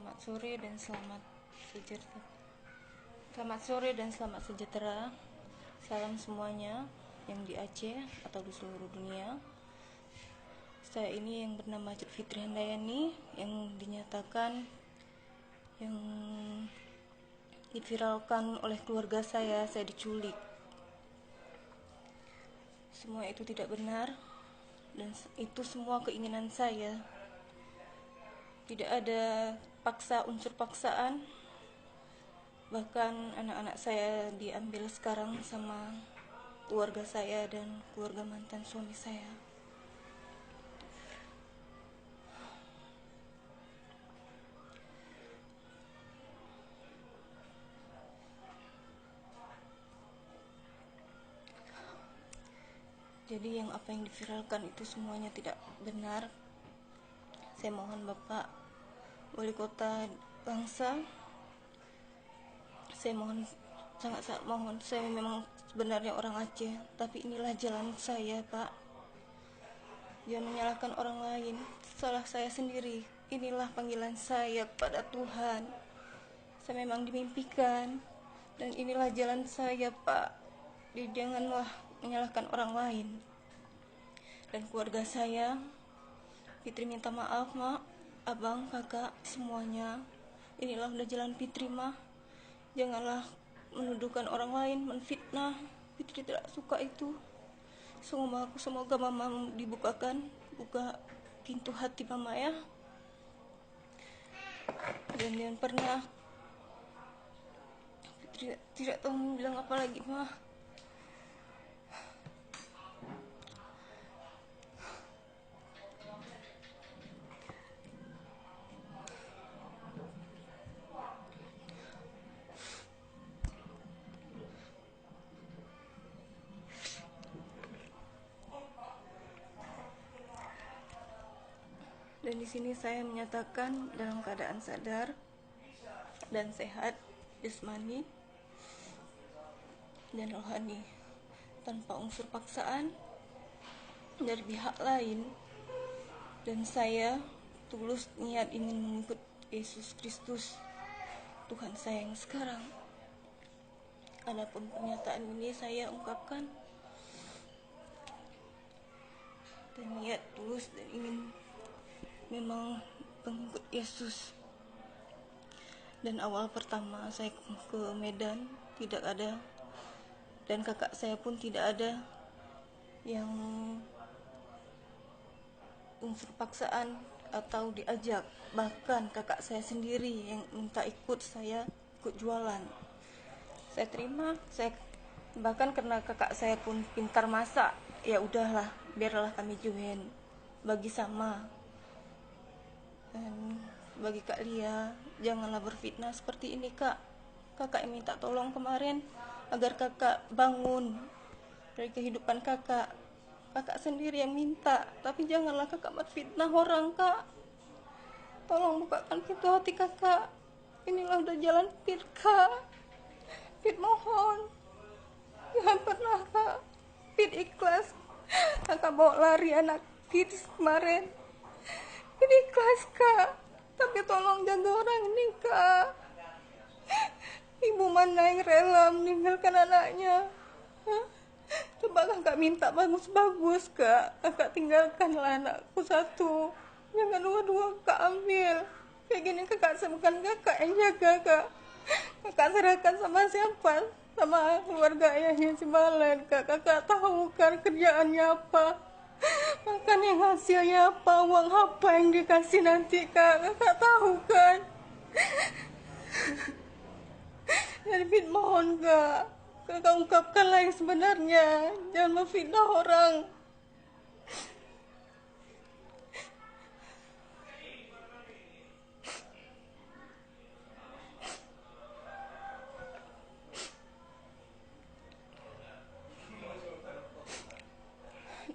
Selamat sore dan selamat sejahtera. Selamat sore dan selamat sejahtera. Salam semuanya yang di Aceh atau di seluruh dunia. Saya ini yang bernama Fitri Handayani yang dinyatakan yang diviralkan oleh keluarga saya diculik. Semua itu tidak benar dan itu semua keinginan saya. Tidak ada unsur paksaan. Bahkan anak-anak saya diambil sekarang sama keluarga saya dan keluarga mantan suami saya. Jadi apa yang diviralkan itu semuanya tidak benar. Saya mohon Bapak Wali Kota Bangsa, saya mohon, sangat-sangat mohon, saya memang sebenarnya orang Aceh, tapi inilah jalan saya, Pak. Jangan menyalahkan orang lain, salah saya sendiri. Inilah panggilan saya kepada Tuhan. Saya memang dimimpikan, dan inilah jalan saya, Pak. Jadi janganlah menyalahkan orang lain. Dan keluarga saya, Fitri minta maaf, Mak, Abang, Kakak, semuanya. Inilah udah jalan Fitri, mah. Janganlah menuduhkan orang lain, menfitnah. Fitri tidak suka itu. Semoga Mama buka pintu hati Mama ya. Dan jangan pernah Fitri tidak tahu bilang apa lagi, mah. Dan di sini saya menyatakan dalam keadaan sadar dan sehat jasmani dan rohani, tanpa unsur paksaan dari pihak lain. Dan saya tulus niat ingin mengikut Yesus Kristus, Tuhan saya yang sekarang. Adapun pernyataan ini saya ungkapkan dan niat tulus dan ingin memang pengikut Yesus. Dan awal pertama saya ke Medan tidak ada, dan kakak saya pun tidak ada yang unsur paksaan atau diajak. Bahkan kakak saya sendiri yang minta ikut jualan. Saya terima, bahkan karena kakak saya pun pintar masak, ya udahlah, biarlah kami join, bagi sama. Dan bagi Kak Lia, janganlah berfitnah seperti ini, Kak. Kakak yang minta tolong kemarin agar kakak bangun dari kehidupan kakak. Kakak sendiri yang minta, tapi janganlah kakak berfitnah orang, Kak. Tolong bukakan pintu hati kakak. Inilah udah jalan Fit, Kak. Fit mohon, jangan pernah, Kak. Fit ikhlas. Kakak bawa lari anak kids kemarin. Ini ikhlas, Kak. Tapi tolong jaga orang ini, Kak. Ibu mana yang rela meninggalkan anaknya? Hah? Coba kakak minta bagus-bagus, Kak. Kakak tinggalkanlah anakku satu. Jangan dua-dua Kak ambil. Kayak gini kakak bukan kakak yang jaga, Kak. Kakak serahkan sama siapa? Sama keluarga ayahnya si Malen, Kak. Kakak tahu kan kerjaannya apa? Makan yang hasilnya apa, uang apa yang dikasih nanti, Kak. Kakak tahu kan? Jadi Fit mohon, Kak. Kakak ungkapkanlah yang sebenarnya. Jangan memfitnah orang.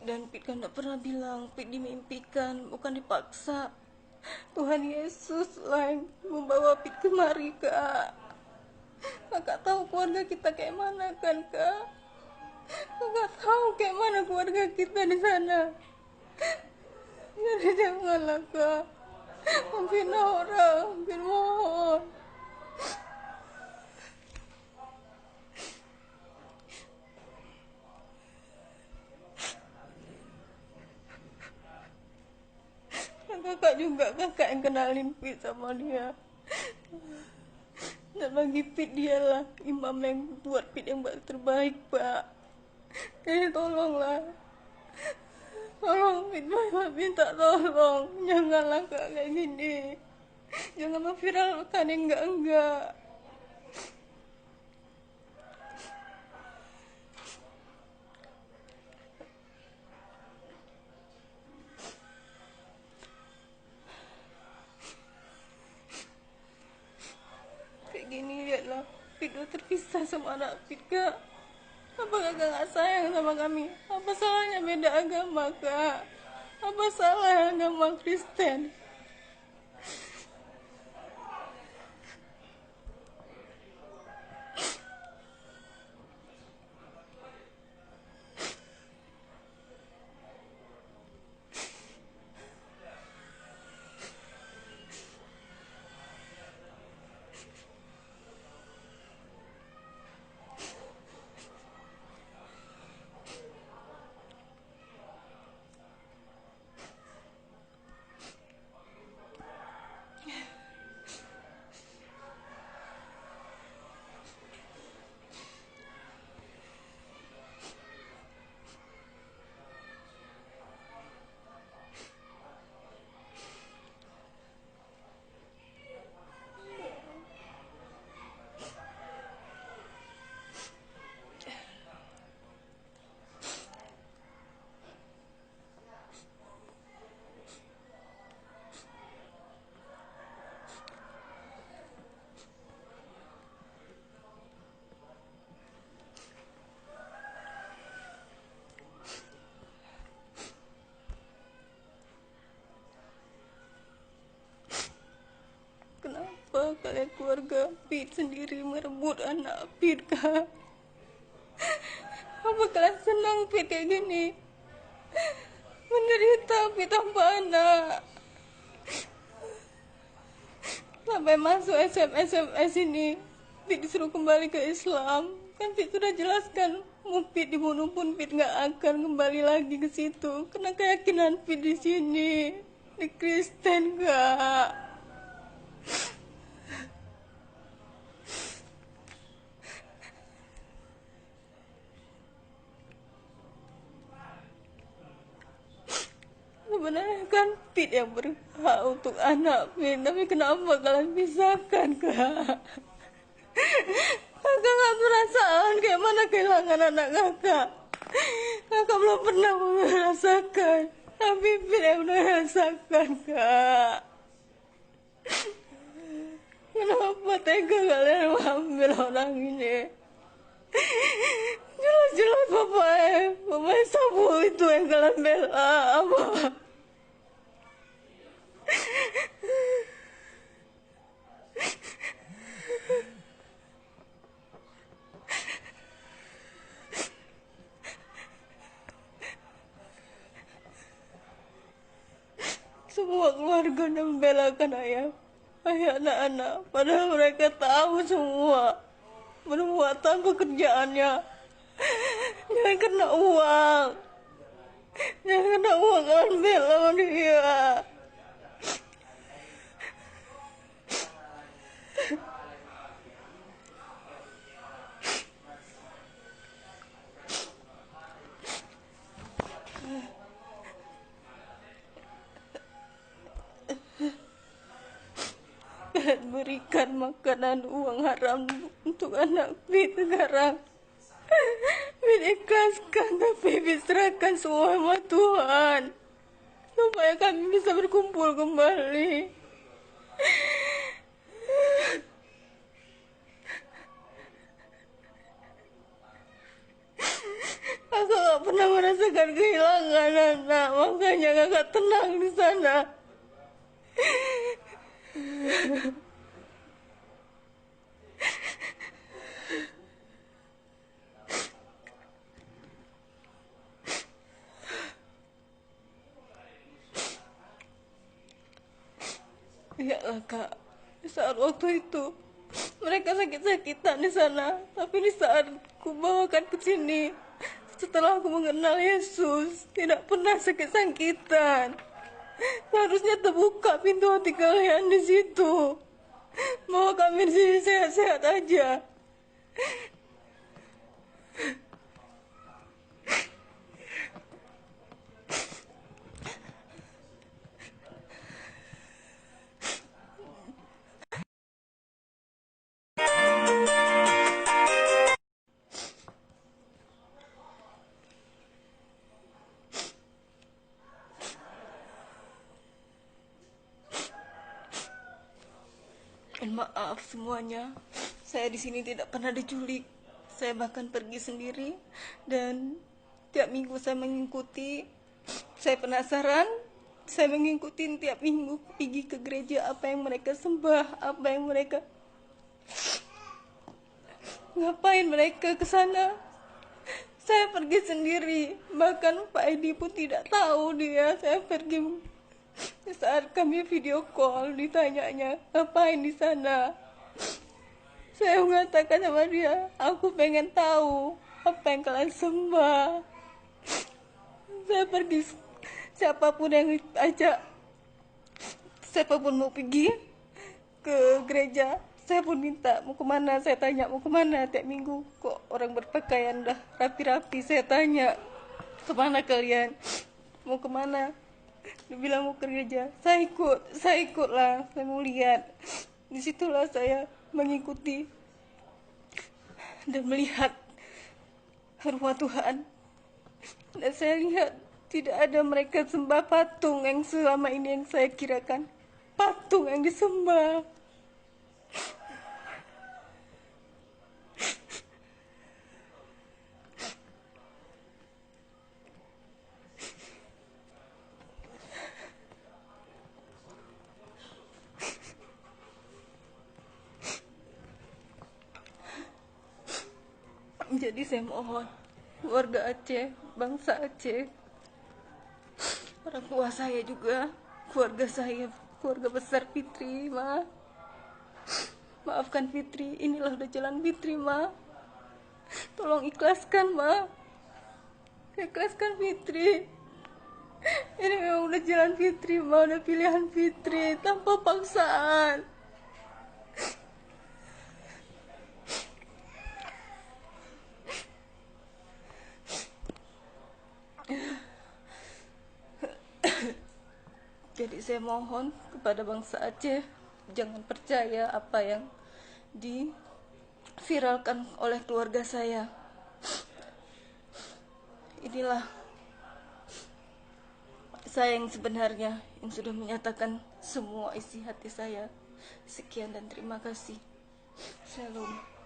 Dan Pit kan tidak pernah bilang, Pit dimimpikan, bukan dipaksa. Tuhan Yesus lah yang membawa Pit kemari, Kak. Kakak tahu keluarga kita kayak mana kan, Kak? Kakak tahu kayak mana keluarga kita di sana. Jadi janganlah, Kak. Maafin orang, maafin mohon. Kakak juga, kakak yang kenalin Pit sama dia. Dan bagi Pit dialah imam yang buat Pit yang terbaik, Pak. Jadi tolonglah, tolong Pit, minta tolong, janganlah kayak gini, jangan memviralkan yang enggak. Kayak gini lihatlah, Pit udah terpisah sama anak Pit, Kak. Apa kakak gak sayang sama kami? Apa salahnya beda agama, Kak? Apa salah agama Kristen? Kenapa kalian keluarga Pit sendiri merebut anak Pit, Kak? Apa kalian senang Pit kayak gini? Menderita Pit tanpa anak. Sampai masuk SMS ini, Pit disuruh kembali ke Islam. Kan Pit sudah jelaskan, mau Pit dibunuh pun Pit nggak akan kembali lagi ke situ. Karena keyakinan Pit di sini, di Kristen, Kak. Sebenarnya kan Pit yang berhak untuk anak Pit, tapi kenapa kalian pisahkan, Kak? Kakak gak perasaan kayak mana kehilangan anak kakak. Kakak belum pernah merasakan, tapi Pit yang udah rasakan, Kak. Kenapa tega kalian mengambil orang ini? Jelas-jelas Bapak Sabu itu yang kalian bela, apa? Semua keluarga membelakan ayah anak-anak, padahal mereka tahu semua perbuatan pekerjaannya. Jangan kena uang, jangan kena uang, kalian bela dia. Kalian berikan makanan uang haram untuk anak Pit sekarang. Pit ikhlaskan, tapi Pit serahkan semua sama Tuhan, supaya kami bisa berkumpul kembali. Kakak gak pernah merasakan kehilangan anak, makanya kakak tenang di sana. Lihatlah kak, di saat waktu itu mereka sakit-sakitan di sana, tapi di saat ku bawakan ke sini, setelah aku mengenal Yesus, tidak pernah sakit-sakitan. Seharusnya terbuka pintu hati kalian di situ, bahwa kami di sini sehat-sehat aja. Dan maaf semuanya, saya di sini tidak pernah diculik. Saya bahkan pergi sendiri dan tiap minggu saya mengikuti. Saya penasaran, saya mengikuti tiap minggu pergi ke gereja, apa yang mereka sembah, apa yang mereka ngapain mereka ke sana. Saya pergi sendiri, bahkan Pak Edi pun tidak tahu dia. Saya pergi saat kami video call, ditanyanya ngapain di sana. Saya mengatakan sama dia, aku pengen tahu apa yang kalian sembah. Saya pergi, siapapun yang ajak, siapapun mau pergi ke gereja, saya pun minta mau kemana. Saya tanya mau kemana tiap minggu. Kok orang berpakaian dah rapi-rapi. Saya tanya, kemana kalian, mau kemana? Dia bilang mau ke gereja. Saya ikutlah. Saya mau lihat. Disitulah saya mengikuti dan melihat rumah Tuhan. Dan saya lihat tidak ada mereka sembah patung yang selama ini yang saya kirakan patung yang disembah. Jadi saya mohon warga Aceh, bangsa Aceh, orang tua saya juga, keluarga saya, keluarga besar Fitri, maafkan Fitri. Inilah udah jalan Fitri, tolong ikhlaskan, ikhlaskan Fitri. Ini memang udah jalan Fitri, udah pilihan Fitri tanpa paksaan. Jadi saya mohon kepada bangsa Aceh, jangan percaya apa yang diviralkan oleh keluarga saya. Inilah saya yang sebenarnya, yang sudah menyatakan semua isi hati saya. Sekian dan terima kasih. Shalom.